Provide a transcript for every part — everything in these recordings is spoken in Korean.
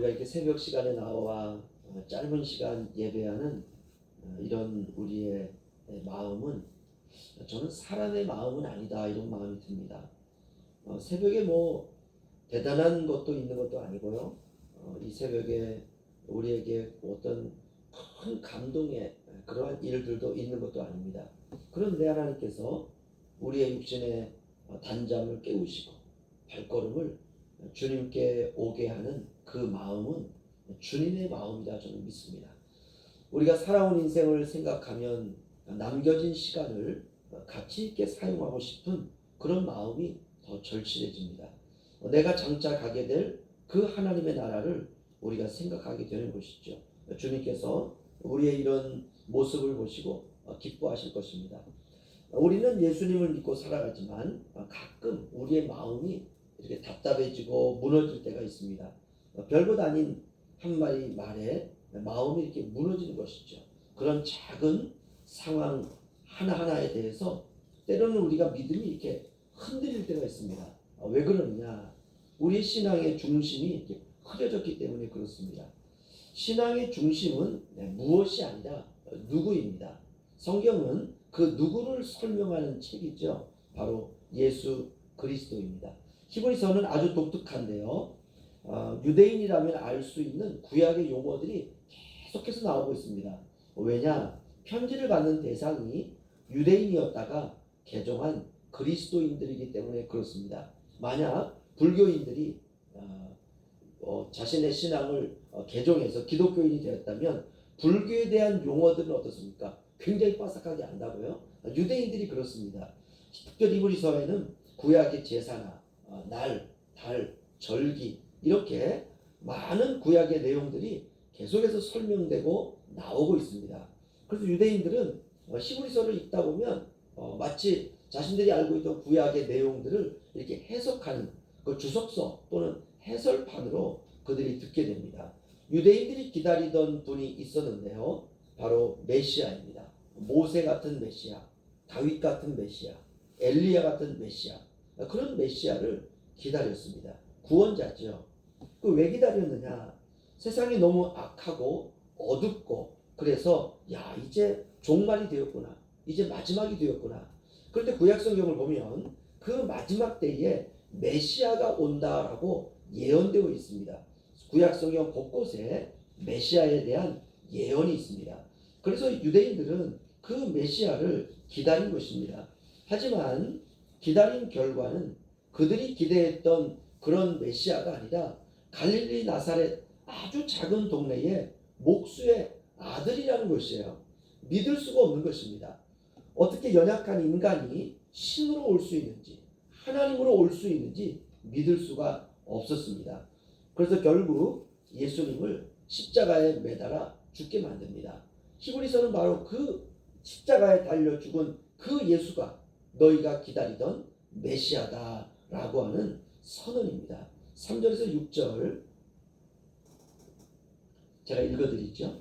우리가 이렇게 새벽 시간에 나와 짧은 시간 예배하는 이런 우리의 마음은, 저는 사람의 마음은 아니다 이런 마음이 듭니다. 새벽에 뭐 대단한 것도 있는 것도 아니고요. 이 새벽에 우리에게 어떤 큰 감동의 그러한 일들도 있는 것도 아닙니다. 그런데 하나님께서 우리의 육신의 단잠을 깨우시고 발걸음을 주님께 오게 하는 그 마음은 주님의 마음이다 저는 믿습니다. 우리가 살아온 인생을 생각하면 남겨진 시간을 가치 있게 사용하고 싶은 그런 마음이 더 절실해집니다. 내가 장차 가게 될 그 하나님의 나라를 우리가 생각하게 되는 것이죠. 주님께서 우리의 이런 모습을 보시고 기뻐하실 것입니다. 우리는 예수님을 믿고 살아가지만 가끔 우리의 마음이 이렇게 답답해지고 무너질 때가 있습니다. 별것 아닌 한 마리 말에 마음이 이렇게 무너지는 것이죠. 그런 작은 상황 하나하나에 대해서 때로는 우리가 믿음이 이렇게 흔들릴 때가 있습니다. 왜 그러느냐? 우리 신앙의 중심이 이렇게 흐려졌기 때문에 그렇습니다. 신앙의 중심은 무엇이 아니라 누구입니다. 성경은 그 누구를 설명하는 책이죠. 바로 예수 그리스도입니다. 히브리서는 아주 독특한데요. 유대인이라면 알 수 있는 구약의 용어들이 계속해서 나오고 있습니다. 왜냐? 편지를 받는 대상이 유대인이었다가 개종한 그리스도인들이기 때문에 그렇습니다. 만약 불교인들이 자신의 신앙을 개종해서 기독교인이 되었다면 불교에 대한 용어들은 어떻습니까? 굉장히 빠삭하게 안다고요. 유대인들이 그렇습니다. 특별히 히브리서에는 구약의 제사나 날, 달, 절기 이렇게 많은 구약의 내용들이 계속해서 설명되고 나오고 있습니다. 그래서 유대인들은 히브리서를 읽다 보면 마치 자신들이 알고 있던 구약의 내용들을 이렇게 해석하는 그 주석서 또는 해설판으로 그들이 듣게 됩니다. 유대인들이 기다리던 분이 있었는데요. 바로 메시아입니다. 모세 같은 메시아, 다윗 같은 메시아, 엘리야 같은 메시아, 그런 메시아를 기다렸습니다. 구원자죠. 그 왜 기다렸느냐? 세상이 너무 악하고 어둡고 그래서 이제 종말이 되었구나. 이제 마지막이 되었구나. 그런데 구약 성경을 보면 그 마지막 때에 메시아가 온다라고 예언되어 있습니다. 구약 성경 곳곳에 메시아에 대한 예언이 있습니다. 그래서 유대인들은 그 메시아를 기다린 것입니다. 하지만 기다린 결과는 그들이 기대했던 그런 메시아가 아니라 갈릴리 나사렛 아주 작은 동네의 목수의 아들이라는 것이에요. 믿을 수가 없는 것입니다. 어떻게 연약한 인간이 신으로 올 수 있는지, 하나님으로 올 수 있는지 믿을 수가 없었습니다. 그래서 결국 예수님을 십자가에 매달아 죽게 만듭니다. 히브리서는 바로 그 십자가에 달려 죽은 그 예수가 너희가 기다리던 메시아다라고 하는 선언입니다. 3절에서 6절 제가 읽어드리죠.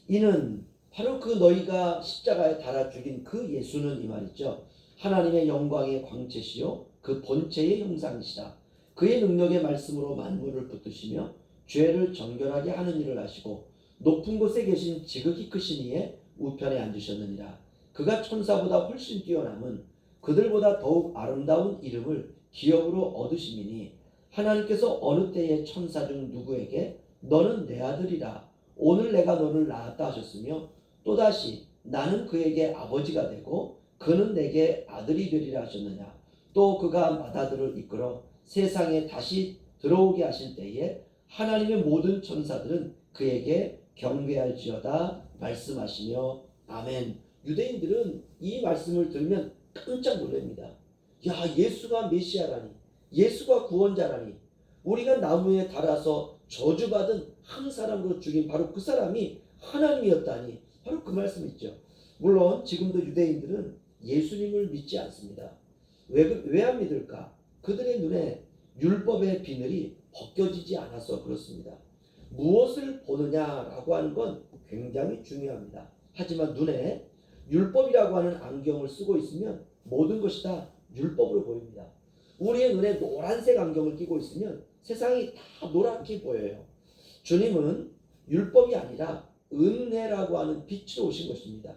이는 바로 그 너희가 십자가에 달아 죽인 그 예수는 이 말이죠. 하나님의 영광의 광채시요 그 본체의 형상이시라. 그의 능력의 말씀으로 만물을 붙드시며 죄를 정결하게 하는 일을 하시고 높은 곳에 계신 지극히 크신 이의 우편에 앉으셨느니라. 그가 천사보다 훨씬 뛰어남은 그들보다 더욱 아름다운 이름을 기업으로 얻으심이니 하나님께서 어느 때에 천사 중 누구에게 너는 내 아들이라 오늘 내가 너를 낳았다 하셨으며 또다시 나는 그에게 아버지가 되고 그는 내게 아들이 되리라 하셨느냐. 또 그가 맏아들을 이끌어 세상에 다시 들어오게 하실 때에 하나님의 모든 천사들은 그에게 경배할지어다 말씀하시며 아멘. 유대인들은 이 말씀을 들으면 깜짝 놀랍니다. 예수가 메시아라니, 예수가 구원자라니, 우리가 나무에 달아서 저주받은 한 사람으로 죽인 바로 그 사람이 하나님이었다니, 바로 그 말씀이죠. 물론 지금도 유대인들은 예수님을 믿지 않습니다. 왜 안 믿을까? 그들의 눈에 율법의 비늘이 벗겨지지 않아서 그렇습니다. 무엇을 보느냐라고 하는 건 굉장히 중요합니다. 하지만 눈에 율법이라고 하는 안경을 쓰고 있으면 모든 것이 다 율법으로 보입니다. 우리의 눈에 노란색 안경을 끼고 있으면 세상이 다 노랗게 보여요. 주님은 율법이 아니라 은혜라고 하는 빛으로 오신 것입니다.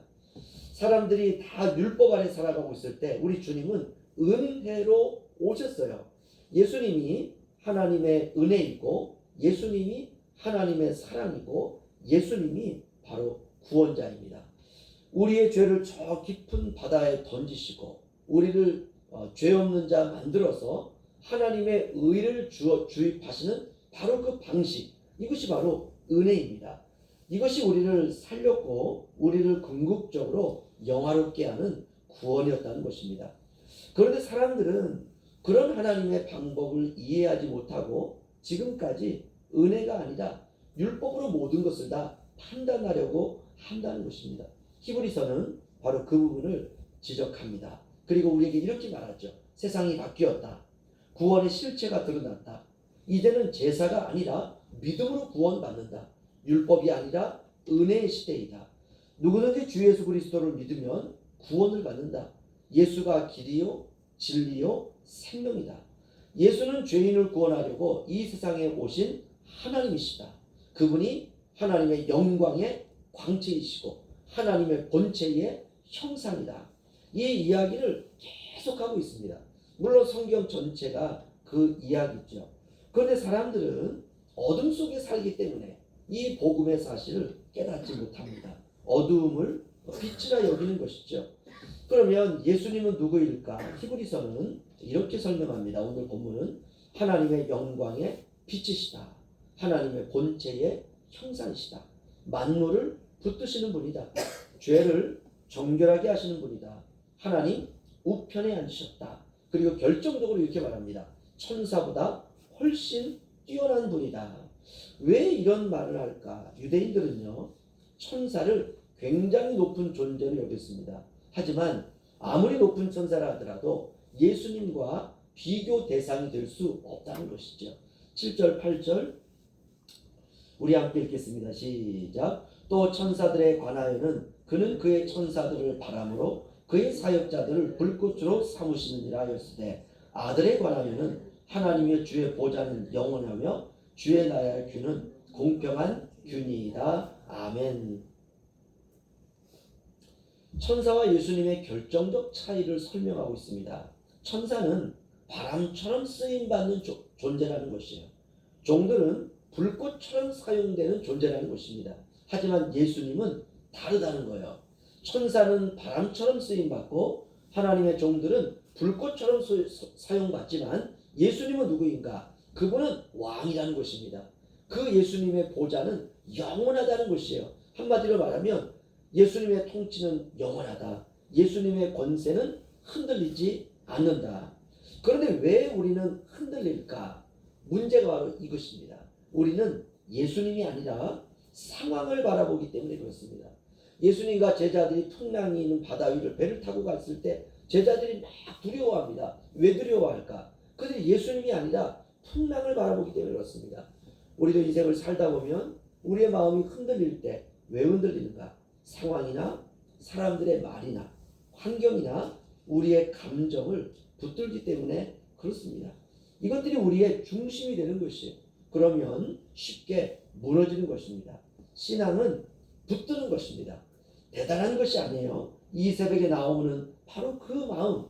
사람들이 다 율법 아래 살아가고 있을 때 우리 주님은 은혜로 오셨어요. 예수님이 하나님의 은혜이고 예수님이 하나님의 사랑이고 예수님이 바로 구원자입니다. 우리의 죄를 저 깊은 바다에 던지시고 우리를 죄 없는 자 만들어서 하나님의 의를 주입하시는 바로 그 방식, 이것이 바로 은혜입니다. 이것이 우리를 살렸고 우리를 궁극적으로 영화롭게 하는 구원이었다는 것입니다. 그런데 사람들은 그런 하나님의 방법을 이해하지 못하고 지금까지 은혜가 아니라 율법으로 모든 것을 다 판단하려고 한다는 것입니다. 히브리서는 바로 그 부분을 지적합니다. 그리고 우리에게 이렇게 말하죠. 세상이 바뀌었다. 구원의 실체가 드러났다. 이제는 제사가 아니라 믿음으로 구원받는다. 율법이 아니라 은혜의 시대이다. 누구든지 주 예수 그리스도를 믿으면 구원을 받는다. 예수가 길이요 진리요 생명이다. 예수는 죄인을 구원하려고 이 세상에 오신 하나님이시다. 그분이 하나님의 영광의 광채이시고 하나님의 본체의 형상이다. 이 이야기를 계속하고 있습니다. 물론 성경 전체가 그 이야기죠. 그런데 사람들은 어둠 속에 살기 때문에 이 복음의 사실을 깨닫지 못합니다. 어두움을 빛이라 여기는 것이죠. 그러면 예수님은 누구일까? 히브리서는 이렇게 설명합니다. 오늘 본문은 하나님의 영광의 빛이시다. 하나님의 본체의 형상이시다. 만물을 붙드시는 분이다. 죄를 정결하게 하시는 분이다. 하나님 우편에 앉으셨다. 그리고 결정적으로 이렇게 말합니다. 천사보다 훨씬 뛰어난 분이다. 왜 이런 말을 할까? 유대인들은요, 천사를 굉장히 높은 존재로 여겼습니다. 하지만 아무리 높은 천사라 하더라도 예수님과 비교 대상이 될 수 없다는 것이죠. 7절 8절 우리 함께 읽겠습니다. 시작. 또 천사들에 관하여는 그는 그의 천사들을 바람으로 그의 사역자들을 불꽃으로 삼으시느니라 하였으되 아들에 관하여는 하나님의 주의 보좌는 영원하며 주의 나라의 균은 공평한 균이다. 아멘. 천사와 예수님의 결정적 차이를 설명하고 있습니다. 천사는 바람처럼 쓰임받는 존재라는 것이에요. 종들은 불꽃처럼 사용되는 존재라는 것입니다. 하지만 예수님은 다르다는 거예요. 천사는 바람처럼 쓰임받고 하나님의 종들은 불꽃처럼 사용받지만 예수님은 누구인가? 그분은 왕이라는 것입니다. 그 예수님의 보좌는 영원하다는 것이에요. 한마디로 말하면 예수님의 통치는 영원하다. 예수님의 권세는 흔들리지 않는다. 그런데 왜 우리는 흔들릴까? 문제가 바로 이것입니다. 우리는 예수님이 아니라 상황을 바라보기 때문에 그렇습니다. 예수님과 제자들이 풍랑이 있는 바다 위를 배를 타고 갔을 때 제자들이 막 두려워합니다. 왜 두려워할까? 그들이 예수님이 아니라 풍랑을 바라보기 때문에 그렇습니다. 우리도 인생을 살다 보면 우리의 마음이 흔들릴 때 왜 흔들리는가? 상황이나 사람들의 말이나 환경이나 우리의 감정을 붙들기 때문에 그렇습니다. 이것들이 우리의 중심이 되는 것이에요. 그러면 쉽게 무너지는 것입니다. 신앙은 붙드는 것입니다. 대단한 것이 아니에요. 이 새벽에 나오는 바로 그 마음.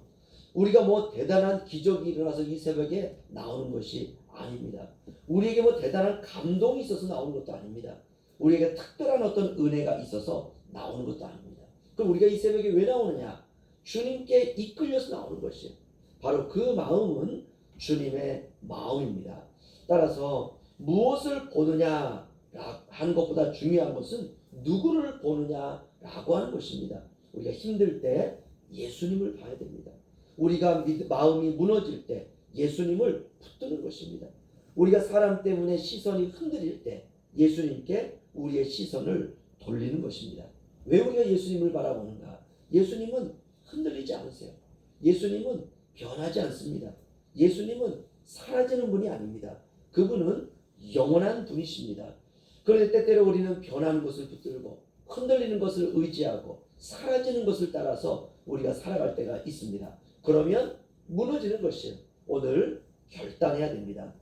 우리가 뭐 대단한 기적이 일어나서 이 새벽에 나오는 것이 아닙니다. 우리에게 뭐 대단한 감동이 있어서 나오는 것도 아닙니다. 우리에게 특별한 어떤 은혜가 있어서 나오는 것도 아닙니다. 그럼 우리가 이 새벽에 왜 나오느냐? 주님께 이끌려서 나오는 것이에요. 바로 그 마음은 주님의 마음입니다. 따라서 무엇을 보느냐 하는 것보다 중요한 것은 누구를 보느냐라고 하는 것입니다. 우리가 힘들 때 예수님을 봐야 됩니다. 우리가 마음이 무너질 때 예수님을 붙드는 것입니다. 우리가 사람 때문에 시선이 흔들릴 때 예수님께 우리의 시선을 돌리는 것입니다. 왜 우리가 예수님을 바라보는가? 예수님은 흔들리지 않으세요. 예수님은 변하지 않습니다. 예수님은 사라지는 분이 아닙니다. 그분은 영원한 분이십니다. 그런데 때때로 우리는 변하는 것을 붙들고 흔들리는 것을 의지하고 사라지는 것을 따라서 우리가 살아갈 때가 있습니다. 그러면 무너지는 것이에요. 오늘 결단해야 됩니다.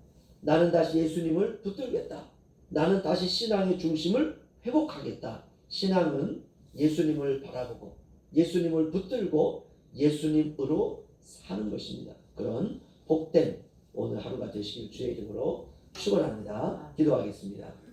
나는 다시 예수님을 붙들겠다. 나는 다시 신앙의 중심을 회복하겠다. 신앙은 예수님을 바라보고 예수님을 붙들고 예수님으로 사는 것입니다. 그런 복된 오늘 하루가 되시길 주의 이름으로 축원합니다. 기도하겠습니다.